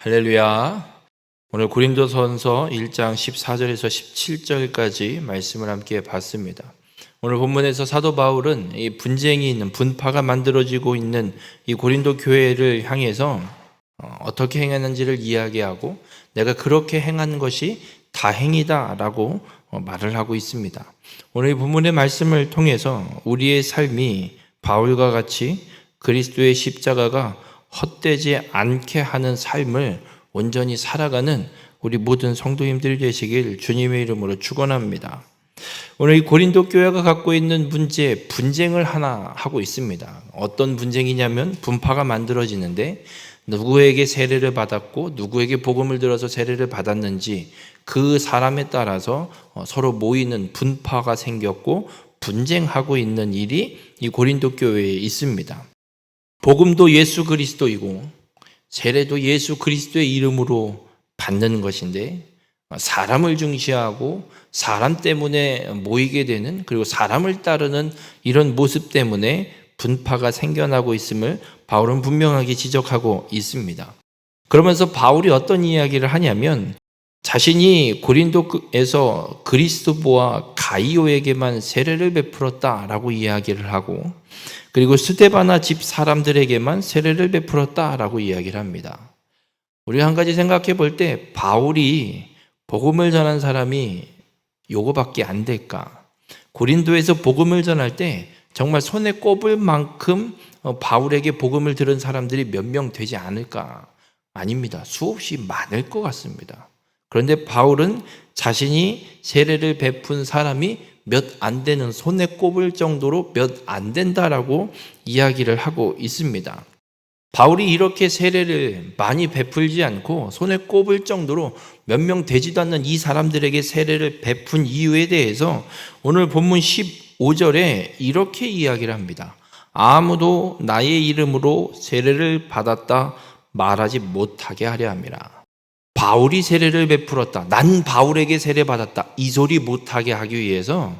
할렐루야. 오늘 고린도전서 1장 14절에서 17절까지 말씀을 함께 봤습니다. 오늘 본문에서 사도 바울은 이 분쟁이 있는 분파가 만들어지고 있는 이 고린도 교회를 향해서 어떻게 행했는지를 이야기하고 내가 그렇게 행한 것이 다행이다라고 말을 하고 있습니다. 오늘 이 본문의 말씀을 통해서 우리의 삶이 바울과 같이 그리스도의 십자가가 헛되지 않게 하는 삶을 온전히 살아가는 우리 모든 성도님들이 되시길 주님의 이름으로 축원합니다. 오늘 이 고린도 교회가 갖고 있는 문제, 분쟁을 하나 하고 있습니다. 어떤 분쟁이냐면 분파가 만들어지는데 누구에게 세례를 받았고 누구에게 복음을 들어서 세례를 받았는지 그 사람에 따라서 서로 모이는 분파가 생겼고 분쟁하고 있는 일이 이 고린도 교회에 있습니다. 복음도 예수 그리스도이고 세례도 예수 그리스도의 이름으로 받는 것인데 사람을 중시하고 사람 때문에 모이게 되는 그리고 사람을 따르는 이런 모습 때문에 분파가 생겨나고 있음을 바울은 분명하게 지적하고 있습니다. 그러면서 바울이 어떤 이야기를 하냐면 자신이 고린도에서 그리스도보와 가이오에게만 세례를 베풀었다라고 이야기를 하고 그리고 스데바나 집 사람들에게만 세례를 베풀었다라고 이야기를 합니다. 우리 한 가지 생각해 볼 때 바울이 복음을 전한 사람이 요거밖에 안 될까? 고린도에서 복음을 전할 때 정말 손에 꼽을 만큼 바울에게 복음을 들은 사람들이 몇 명 되지 않을까? 아닙니다. 수없이 많을 것 같습니다. 그런데 바울은 자신이 세례를 베푼 사람이 몇 안 되는 손에 꼽을 정도로 몇 안 된다라고 이야기를 하고 있습니다. 바울이 이렇게 세례를 많이 베풀지 않고 손에 꼽을 정도로 몇 명 되지도 않는 이 사람들에게 세례를 베푼 이유에 대해서 오늘 본문 15절에 이렇게 이야기를 합니다. 아무도 나의 이름으로 세례를 받았다 말하지 못하게 하려 함이라. 바울이 세례를 베풀었다. 난 바울에게 세례 받았다. 이 소리 못하게 하기 위해서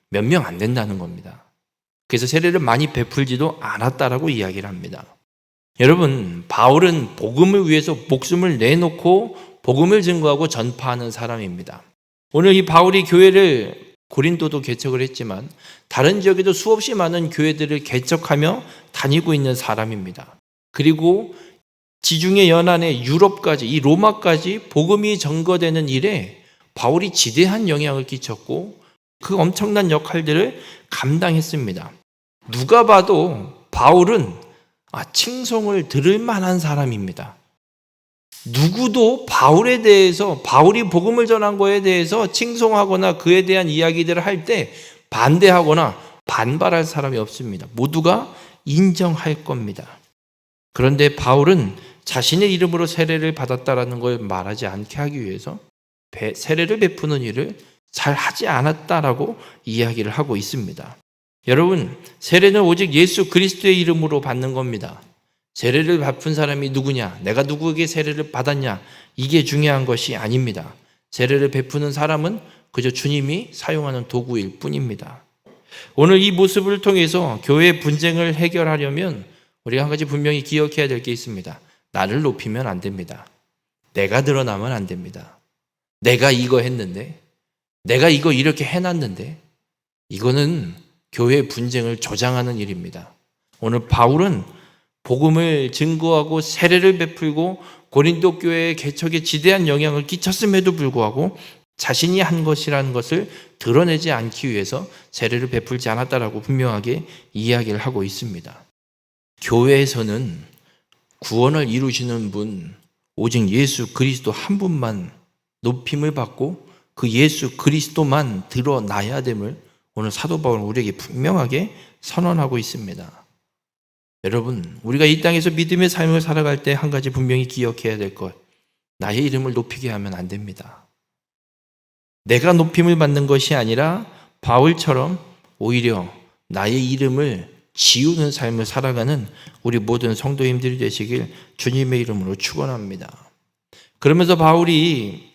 몇 명 안 된다는 겁니다. 그래서 세례를 많이 베풀지도 않았다라고 이야기를 합니다. 여러분, 바울은 복음을 위해서 목숨을 내놓고 복음을 증거하고 전파하는 사람입니다. 오늘 이 바울이 교회를 고린도도 개척을 했지만 다른 지역에도 수없이 많은 교회들을 개척하며 다니고 있는 사람입니다. 그리고 지중해 연안의 유럽까지 이 로마까지 복음이 전거되는 일에 바울이 지대한 영향을 끼쳤고 그 엄청난 역할들을 감당했습니다. 누가 봐도 바울은 칭송을 들을 만한 사람입니다. 누구도 바울에 대해서 바울이 복음을 전한 거에 대해서 칭송하거나 그에 대한 이야기들을 할 때 반대하거나 반발할 사람이 없습니다. 모두가 인정할 겁니다. 그런데 바울은 자신의 이름으로 세례를 받았다라는 걸 말하지 않게 하기 위해서 세례를 베푸는 일을 잘 하지 않았다라고 이야기를 하고 있습니다. 여러분, 세례는 오직 예수 그리스도의 이름으로 받는 겁니다. 세례를 베푼 사람이 누구냐, 내가 누구에게 세례를 받았냐, 이게 중요한 것이 아닙니다. 세례를 베푸는 사람은 그저 주님이 사용하는 도구일 뿐입니다. 오늘 이 모습을 통해서 교회의 분쟁을 해결하려면 우리가 한 가지 분명히 기억해야 될 게 있습니다. 나를 높이면 안 됩니다. 내가 드러나면 안 됩니다. 내가 이거 했는데, 내가 이거 이렇게 해놨는데, 이거는 교회의 분쟁을 조장하는 일입니다. 오늘 바울은 복음을 증거하고 세례를 베풀고 고린도 교회의 개척에 지대한 영향을 끼쳤음에도 불구하고 자신이 한 것이라는 것을 드러내지 않기 위해서 세례를 베풀지 않았다라고 분명하게 이야기를 하고 있습니다. 교회에서는 구원을 이루시는 분, 오직 예수 그리스도 한 분만 높임을 받고 그 예수 그리스도만 드러나야 됨을 오늘 사도 바울은 우리에게 분명하게 선언하고 있습니다. 여러분, 우리가 이 땅에서 믿음의 삶을 살아갈 때 한 가지 분명히 기억해야 될 것, 나의 이름을 높이게 하면 안 됩니다. 내가 높임을 받는 것이 아니라 바울처럼 오히려 나의 이름을 지우는 삶을 살아가는 우리 모든 성도님들이 되시길 주님의 이름으로 축원합니다. 그러면서 바울이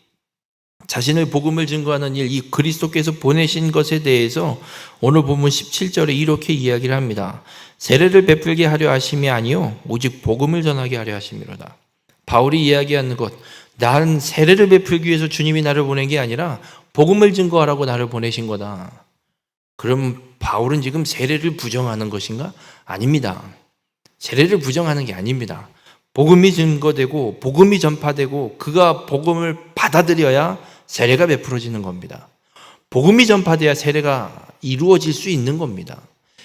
자신의 복음을 증거하는 일, 이 그리스도께서 보내신 것에 대해서 오늘 본문 17절에 이렇게 이야기를 합니다. 세례를 베풀게 하려 하심이 아니요 오직 복음을 전하게 하려 하심이로다. 바울이 이야기하는 것, 나는 세례를 베풀기 위해서 주님이 나를 보낸 게 아니라 복음을 증거하라고 나를 보내신 거다. 그럼 바울은 지금 세례를 부정하는 것인가? 아닙니다. 세례를 부정하는 게 아닙니다. 복음이 증거되고 복음이 전파되고 그가 복음을 받아들여야 세례가 베풀어지는 겁니다. 복음이 전파돼야 세례가 이루어질 수 있는 겁니다.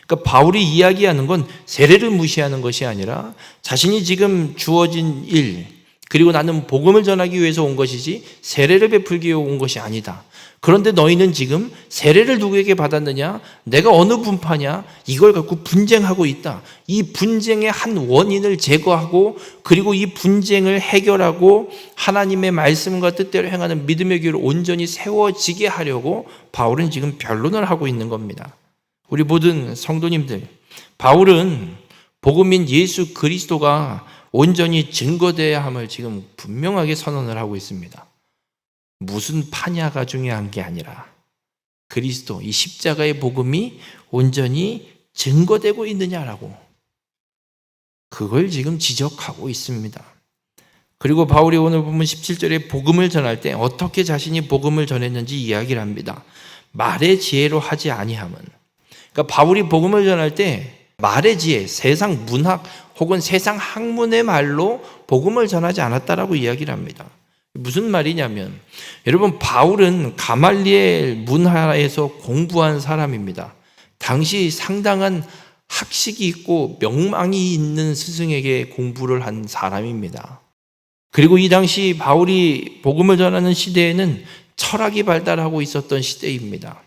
그러니까 바울이 이야기하는 건 세례를 무시하는 것이 아니라 자신이 지금 주어진 일, 그리고 나는 복음을 전하기 위해서 온 것이지 세례를 베풀기 위해 온 것이 아니다. 그런데 너희는 지금 세례를 누구에게 받았느냐? 내가 어느 분파냐? 이걸 갖고 분쟁하고 있다. 이 분쟁의 한 원인을 제거하고 그리고 이 분쟁을 해결하고 하나님의 말씀과 뜻대로 행하는 믿음의 교회를 온전히 세워지게 하려고 바울은 지금 변론을 하고 있는 겁니다. 우리 모든 성도님들, 바울은 복음인 예수 그리스도가 온전히 증거되어야 함을 지금 분명하게 선언을 하고 있습니다. 무슨 파냐가 중요한 게 아니라 그리스도, 이 십자가의 복음이 온전히 증거되고 있느냐라고 그걸 지금 지적하고 있습니다. 그리고 바울이 오늘 보면 17절에 복음을 전할 때 어떻게 자신이 복음을 전했는지 이야기를 합니다. 말의 지혜로 하지 아니함은, 그러니까 바울이 복음을 전할 때 말의 지혜, 세상 문학 혹은 세상 학문의 말로 복음을 전하지 않았다라고 이야기를 합니다. 무슨 말이냐면, 여러분, 바울은 가말리엘 문화에서 공부한 사람입니다. 당시 상당한 학식이 있고 명망이 있는 스승에게 공부를 한 사람입니다. 그리고 이 당시 바울이 복음을 전하는 시대에는 철학이 발달하고 있었던 시대입니다.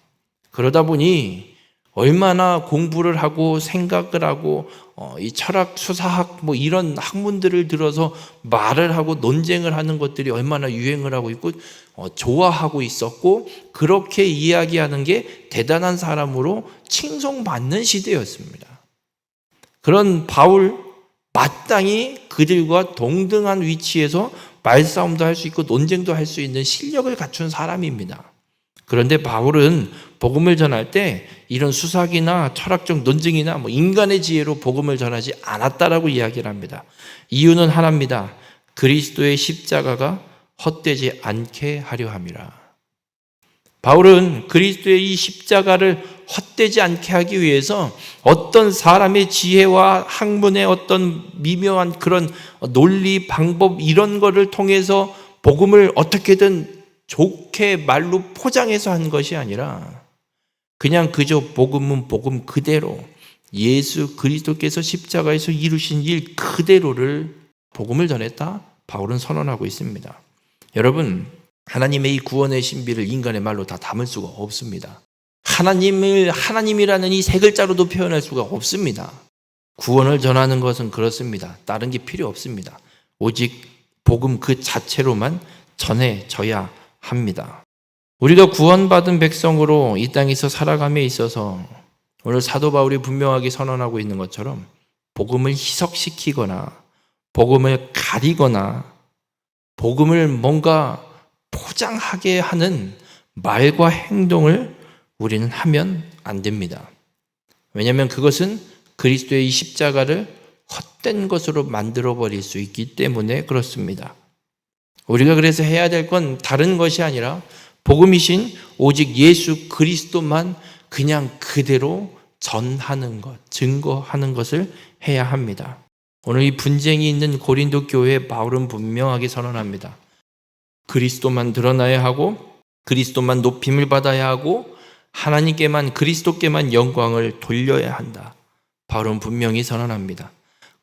그러다 보니 얼마나 공부를 하고 생각을 하고 이 철학, 수사학 뭐 이런 학문들을 들어서 말을 하고 논쟁을 하는 것들이 얼마나 유행을 하고 있고 좋아하고 있었고, 그렇게 이야기하는 게 대단한 사람으로 칭송받는 시대였습니다. 그런 바울, 마땅히 그들과 동등한 위치에서 말싸움도 할 수 있고 논쟁도 할 수 있는 실력을 갖춘 사람입니다. 그런데 바울은 복음을 전할 때 이런 수사기나 철학적 논쟁이나 뭐 인간의 지혜로 복음을 전하지 않았다라고 이야기를 합니다. 이유는 하나입니다. 그리스도의 십자가가 헛되지 않게 하려 함이라. 바울은 그리스도의 이 십자가를 헛되지 않게 하기 위해서 어떤 사람의 지혜와 학문의 어떤 미묘한 그런 논리, 방법 이런 거를 통해서 복음을 어떻게든 좋게 말로 포장해서 한 것이 아니라 그냥 그저 복음은 복음 그대로 예수 그리스도께서 십자가에서 이루신 일 그대로를 복음을 전했다, 바울은 선언하고 있습니다. 여러분, 하나님의 이 구원의 신비를 인간의 말로 다 담을 수가 없습니다. 하나님이라는 이 세 글자로도 표현할 수가 없습니다. 구원을 전하는 것은 그렇습니다. 다른 게 필요 없습니다. 오직 복음 그 자체로만 전해져야 합니다. 우리가 구원받은 백성으로 이 땅에서 살아감에 있어서 오늘 사도 바울이 분명하게 선언하고 있는 것처럼 복음을 희석시키거나 복음을 가리거나 복음을 뭔가 포장하게 하는 말과 행동을 우리는 하면 안 됩니다. 왜냐하면 그것은 그리스도의 이 십자가를 헛된 것으로 만들어버릴 수 있기 때문에 그렇습니다. 우리가 그래서 해야 될 건 다른 것이 아니라 복음이신 오직 예수 그리스도만 그냥 그대로 전하는 것, 증거하는 것을 해야 합니다. 오늘 이 분쟁이 있는 고린도 교회에 바울은 분명하게 선언합니다. 그리스도만 드러나야 하고 그리스도만 높임을 받아야 하고 하나님께만, 그리스도께만 영광을 돌려야 한다. 바울은 분명히 선언합니다.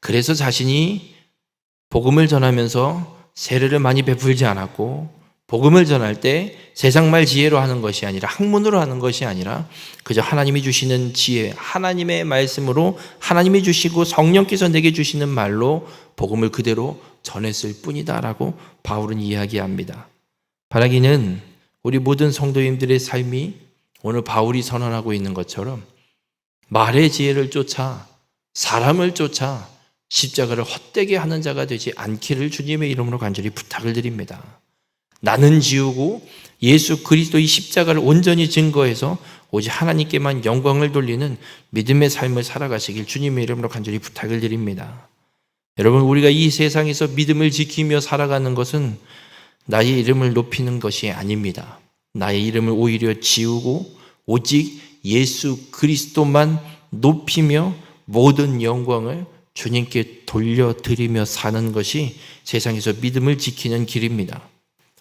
그래서 자신이 복음을 전하면서 세례를 많이 베풀지 않았고 복음을 전할 때 세상말 지혜로 하는 것이 아니라 학문으로 하는 것이 아니라 그저 하나님이 주시는 지혜, 하나님의 말씀으로 하나님이 주시고 성령께서 내게 주시는 말로 복음을 그대로 전했을 뿐이다라고 바울은 이야기합니다. 바라기는 우리 모든 성도님들의 삶이 오늘 바울이 선언하고 있는 것처럼 말의 지혜를 쫓아 사람을 쫓아 십자가를 헛되게 하는 자가 되지 않기를 주님의 이름으로 간절히 부탁을 드립니다. 나는 지우고 예수 그리스도의 십자가를 온전히 증거해서 오직 하나님께만 영광을 돌리는 믿음의 삶을 살아가시길 주님의 이름으로 간절히 부탁을 드립니다. 여러분, 우리가 이 세상에서 믿음을 지키며 살아가는 것은 나의 이름을 높이는 것이 아닙니다. 나의 이름을 오히려 지우고 오직 예수 그리스도만 높이며 모든 영광을 주님께 돌려드리며 사는 것이 세상에서 믿음을 지키는 길입니다.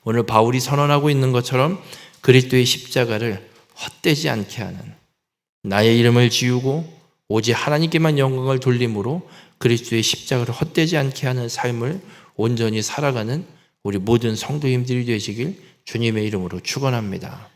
오늘 바울이 선언하고 있는 것처럼 그리스도의 십자가를 헛되지 않게 하는, 나의 이름을 지우고 오직 하나님께만 영광을 돌림으로 그리스도의 십자가를 헛되지 않게 하는 삶을 온전히 살아가는 우리 모든 성도님들이 되시길 주님의 이름으로 축원합니다.